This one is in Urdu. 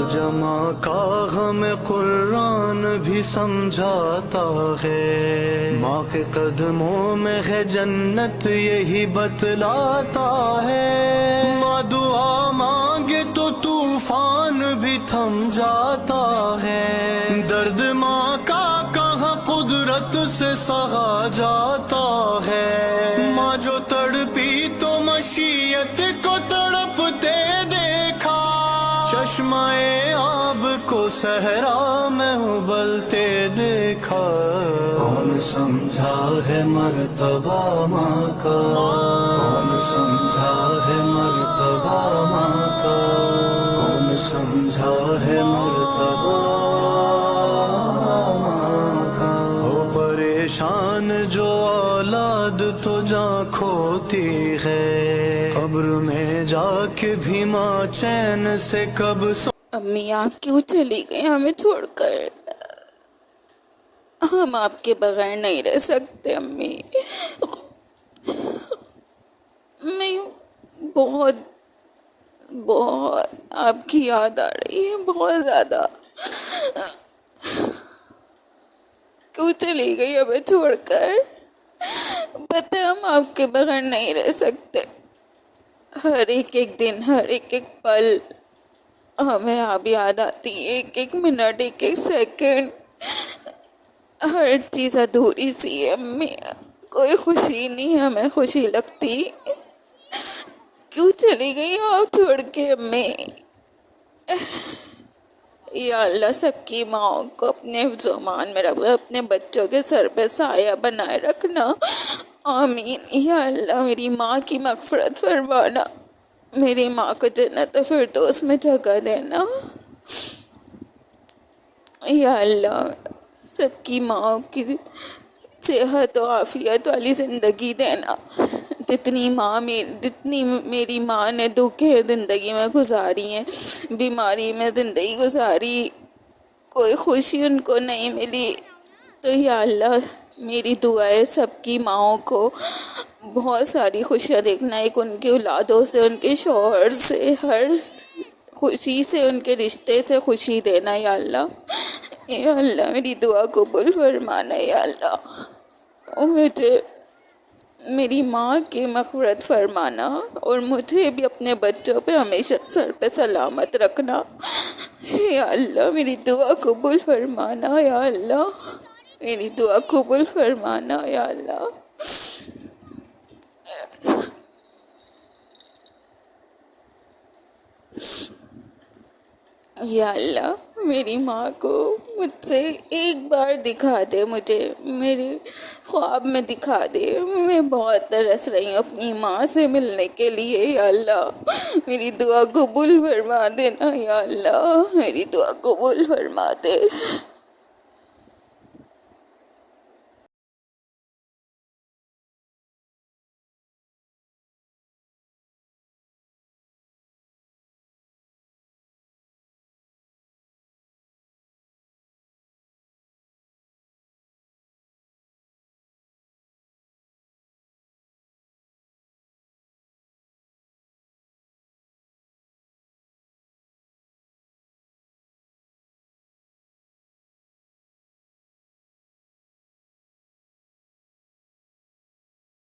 ترجمہ کا غم قرآن بھی سمجھاتا ہے، ماں کے قدموں میں ہے جنت یہی بتلاتا ہے، ماں دعا مانگے تو طوفان بھی تھم جاتا ہے، درد ماں کا کہاں قدرت سے سہا جاتا ہے، ماں جو تڑپی تو مشیت کو تڑپتے دیکھا، چشمہ آب کو صحرا میں ابلتے دیکھا، کون سمجھا ہے مرتبہ ماں کا، کون سمجھا ہے مرتبہ ماں کا، کون سمجھا ہے مرتبہ ماں کا، ہو پریشان جو اولاد تو جان کھوتی ہے، قبر میں جا کے بھی ماں چین سے کب امی آپ کیوں چلی گئی ہمیں چھوڑ کر؟ ہم آپ کے بغیر نہیں رہ سکتے امی، میں بہت بہت آپ کی یاد آ رہی ہے، بہت زیادہ۔ کیوں چلی گئی ہمیں چھوڑ کر؟ پتہ ہے ہم آپ کے بغیر نہیں رہ سکتے، ہر ایک دن، ہر ایک پل ہمیں آپ یاد آتی ہے، ایک ایک منٹ، ایک ایک سیکنڈ، ہر چیز ادھوری سی ہے امی، کوئی خوشی نہیں ہمیں خوشی لگتی۔ کیوں چلی گئی آپ چھوڑ کے امی؟ یا اللہ سب کی ماؤں کو اپنے زمان میں رکھ، اپنے بچوں کے سر پہ سایہ بنائے رکھنا، آمین۔ یا اللہ میری ماں کی مغفرت فرمانا، میری ماں کو جنت فردوس میں جگہ دینا، یا اللہ سب کی ماں کی صحت و عافیت والی زندگی دینا، جتنی میری ماں نے دکھیں زندگی میں گزاری ہیں، بیماری میں زندگی گزاری، کوئی خوشی ان کو نہیں ملی، تو یا اللہ میری دعا ہے سب کی ماؤں کو بہت ساری خوشیاں دیکھنا، ایک ان کی اولادوں سے، ان کے شوہر سے، ہر خوشی سے، ان کے رشتے سے خوشی دینا یا اللہ۔ یا اللہ میری دعا قبول فرمانا یا اللہ، اور مجھے میری ماں کی مغفرت فرمانا، اور مجھے بھی اپنے بچوں پہ ہمیشہ سر پہ سلامت رکھنا، یا اللہ میری دعا قبول فرمانا یا اللہ، میری دعا قبول فرمانا یا اللہ۔ یا اللہ میری ماں کو مجھ سے ایک بار دکھا دے، مجھے میرے خواب میں دکھا دے، میں بہت ترس رہی ہوں اپنی ماں سے ملنے کے لیے، یا اللہ میری دعا قبول فرما دینا، یا اللہ میری دعا قبول فرما دے۔